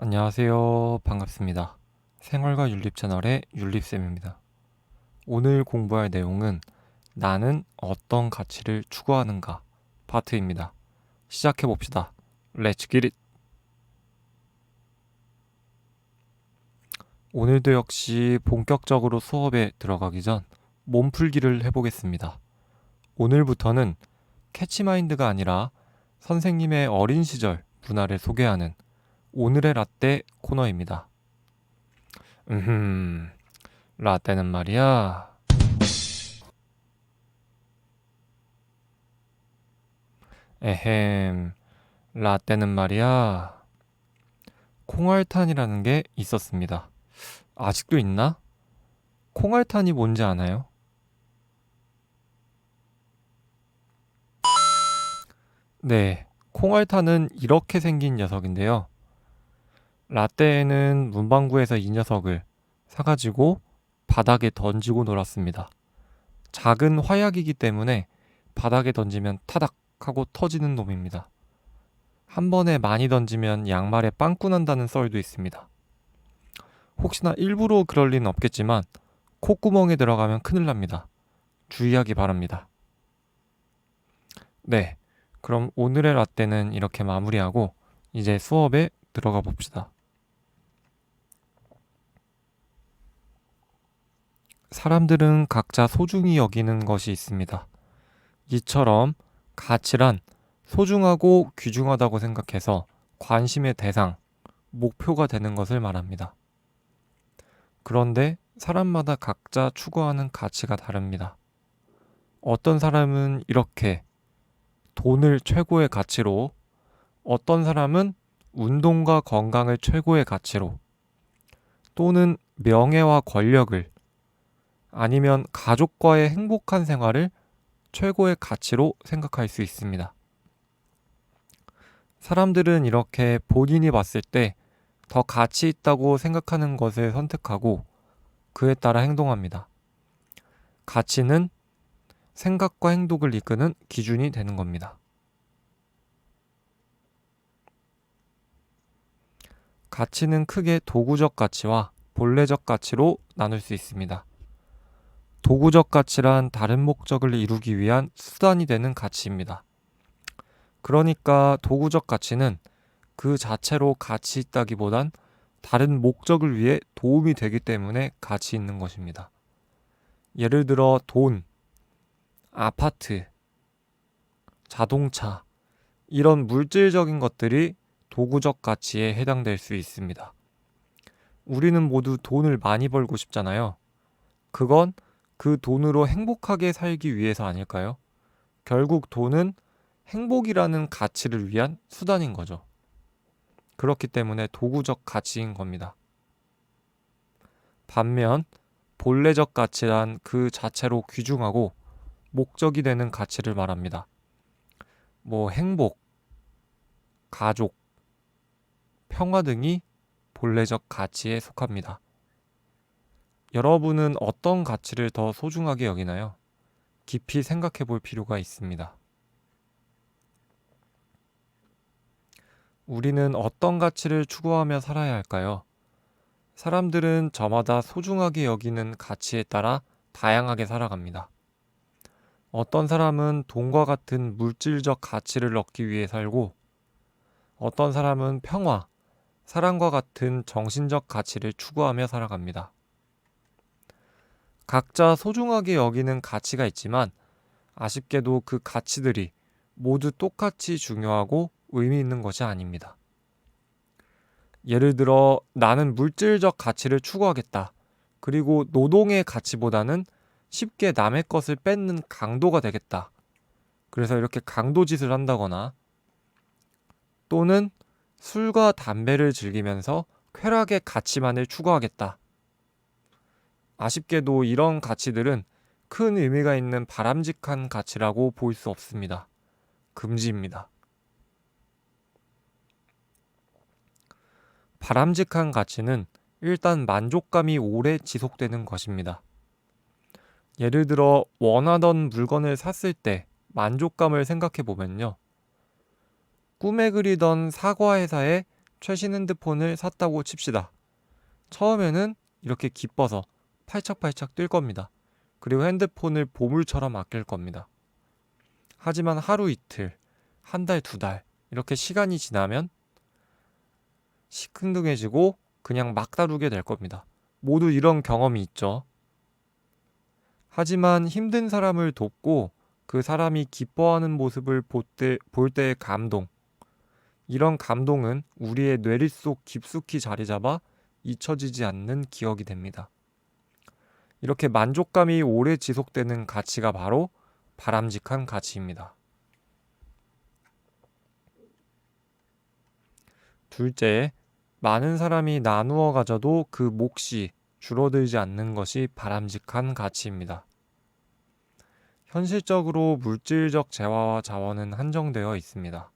안녕하세요. 반갑습니다. 생활과 윤립 채널의 윤립쌤입니다. 오늘 공부할 내용은 나는 어떤 가치를 추구하는가 파트입니다. 시작해 봅시다. Let's get it! 오늘도 역시 본격적으로 수업에 들어가기 전 몸풀기를 해보겠습니다. 오늘부터는 캐치마인드가 아니라 선생님의 어린 시절 문화를 소개하는 오늘의 라떼 코너입니다. 라떼는 말이야. 에헴, 라떼는 말이야. 콩알탄이라는 게 있었습니다. 아직도 있나? 콩알탄이 뭔지 아나요? 네, 콩알탄은 이렇게 생긴 녀석인데요. 라떼는 문방구에서 이 녀석을 사가지고 바닥에 던지고 놀았습니다. 작은 화약이기 때문에 바닥에 던지면 타닥 하고 터지는 놈입니다. 한 번에 많이 던지면 양말에 빵꾸 난다는 썰도 있습니다. 혹시나 일부러 그럴 리는 없겠지만 콧구멍에 들어가면 큰일 납니다. 주의하기 바랍니다. 네, 그럼 오늘의 라떼는 이렇게 마무리하고 이제 수업에 들어가 봅시다. 사람들은 각자 소중히 여기는 것이 있습니다. 이처럼 가치란 소중하고 귀중하다고 생각해서 관심의 대상, 목표가 되는 것을 말합니다. 그런데 사람마다 각자 추구하는 가치가 다릅니다. 어떤 사람은 이렇게 돈을 최고의 가치로, 어떤 사람은 운동과 건강을 최고의 가치로, 또는 명예와 권력을, 아니면 가족과의 행복한 생활을 최고의 가치로 생각할 수 있습니다. 사람들은 이렇게 본인이 봤을 때 더 가치 있다고 생각하는 것을 선택하고 그에 따라 행동합니다. 가치는 생각과 행동을 이끄는 기준이 되는 겁니다. 가치는 크게 도구적 가치와 본래적 가치로 나눌 수 있습니다. 도구적 가치란 다른 목적을 이루기 위한 수단이 되는 가치입니다. 그러니까 도구적 가치는 그 자체로 가치 있다기보단 다른 목적을 위해 도움이 되기 때문에 가치 있는 것입니다. 예를 들어 돈, 아파트, 자동차, 이런 물질적인 것들이 도구적 가치에 해당될 수 있습니다. 우리는 모두 돈을 많이 벌고 싶잖아요. 그건 그 돈으로 행복하게 살기 위해서 아닐까요? 결국 돈은 행복이라는 가치를 위한 수단인 거죠. 그렇기 때문에 도구적 가치인 겁니다. 반면 본래적 가치란 그 자체로 귀중하고 목적이 되는 가치를 말합니다. 행복, 가족, 평화 등이 본래적 가치에 속합니다. 여러분은 어떤 가치를 더 소중하게 여기나요? 깊이 생각해 볼 필요가 있습니다. 우리는 어떤 가치를 추구하며 살아야 할까요? 사람들은 저마다 소중하게 여기는 가치에 따라 다양하게 살아갑니다. 어떤 사람은 돈과 같은 물질적 가치를 얻기 위해 살고, 어떤 사람은 평화, 사랑과 같은 정신적 가치를 추구하며 살아갑니다. 각자 소중하게 여기는 가치가 있지만 아쉽게도 그 가치들이 모두 똑같이 중요하고 의미 있는 것이 아닙니다. 예를 들어 나는 물질적 가치를 추구하겠다. 그리고 노동의 가치보다는 쉽게 남의 것을 뺏는 강도가 되겠다. 그래서 이렇게 강도짓을 한다거나 또는 술과 담배를 즐기면서 쾌락의 가치만을 추구하겠다. 아쉽게도 이런 가치들은 큰 의미가 있는 바람직한 가치라고 볼 수 없습니다. 금지입니다. 바람직한 가치는 일단 만족감이 오래 지속되는 것입니다. 예를 들어 원하던 물건을 샀을 때 만족감을 생각해 보면요. 꿈에 그리던 사과 회사에 최신 핸드폰을 샀다고 칩시다. 처음에는 이렇게 기뻐서 팔짝팔짝 뛸 겁니다. 그리고 핸드폰을 보물처럼 아낄 겁니다. 하지만 하루 이틀, 한 달, 두 달 이렇게 시간이 지나면 시큰둥해지고 그냥 막 다루게 될 겁니다. 모두 이런 경험이 있죠. 하지만 힘든 사람을 돕고 그 사람이 기뻐하는 모습을 볼 때의 감동, 이런 감동은 우리의 뇌리 속 깊숙이 자리 잡아 잊혀지지 않는 기억이 됩니다. 이렇게 만족감이 오래 지속되는 가치가 바로 바람직한 가치입니다. 둘째, 많은 사람이 나누어 가져도 그 몫이 줄어들지 않는 것이 바람직한 가치입니다. 현실적으로 물질적 재화와 자원은 한정되어 있습니다.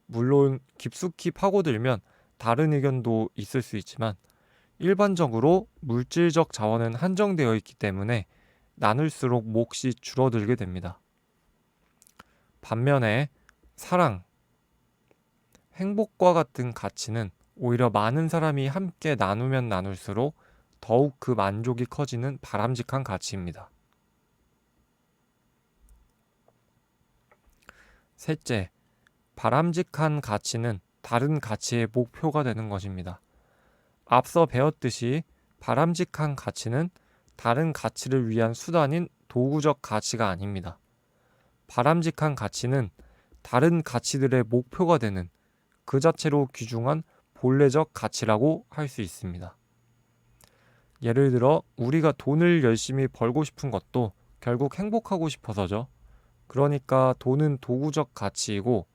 물론 깊숙이 파고들면 다른 의견도 있을 수 있지만 일반적으로 물질적 자원은 한정되어 있기 때문에 나눌수록 몫이 줄어들게 됩니다. 반면에 사랑, 행복과 같은 가치는 오히려 많은 사람이 함께 나누면 나눌수록 더욱 그 만족이 커지는 바람직한 가치입니다. 셋째, 바람직한 가치는 다른 가치의 목표가 되는 것입니다. 앞서 배웠듯이 바람직한 가치는 다른 가치를 위한 수단인 도구적 가치가 아닙니다. 바람직한 가치는 다른 가치들의 목표가 되는 그 자체로 귀중한 본래적 가치라고 할 수 있습니다. 예를 들어 우리가 돈을 열심히 벌고 싶은 것도 결국 행복하고 싶어서죠. 그러니까 돈은 도구적 가치이고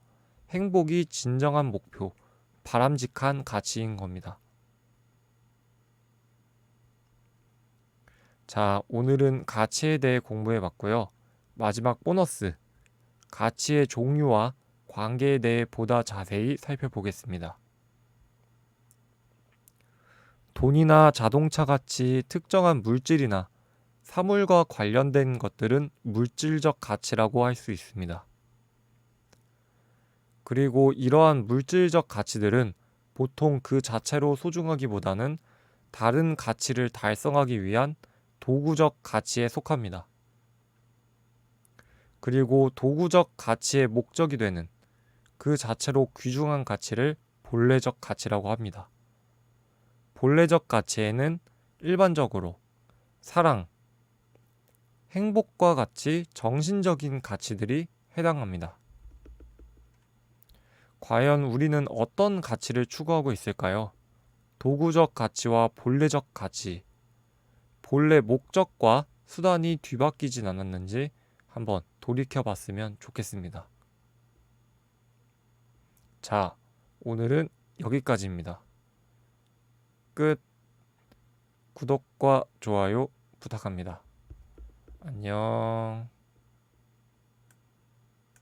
행복이 진정한 목표, 바람직한 가치인 겁니다. 자, 오늘은 가치에 대해 공부해 봤고요. 마지막 보너스, 가치의 종류와 관계에 대해 보다 자세히 살펴보겠습니다. 돈이나 자동차 같이 특정한 물질이나 사물과 관련된 것들은 물질적 가치라고 할 수 있습니다. 그리고 이러한 물질적 가치들은 보통 그 자체로 소중하기보다는 다른 가치를 달성하기 위한 도구적 가치에 속합니다. 그리고 도구적 가치의 목적이 되는 그 자체로 귀중한 가치를 본래적 가치라고 합니다. 본래적 가치에는 일반적으로 사랑, 행복과 같이 정신적인 가치들이 해당합니다. 과연 우리는 어떤 가치를 추구하고 있을까요? 도구적 가치와 본래적 가치, 본래 목적과 수단이 뒤바뀌진 않았는지 한번 돌이켜 봤으면 좋겠습니다. 자, 오늘은 여기까지입니다. 끝. 구독과 좋아요 부탁합니다. 안녕.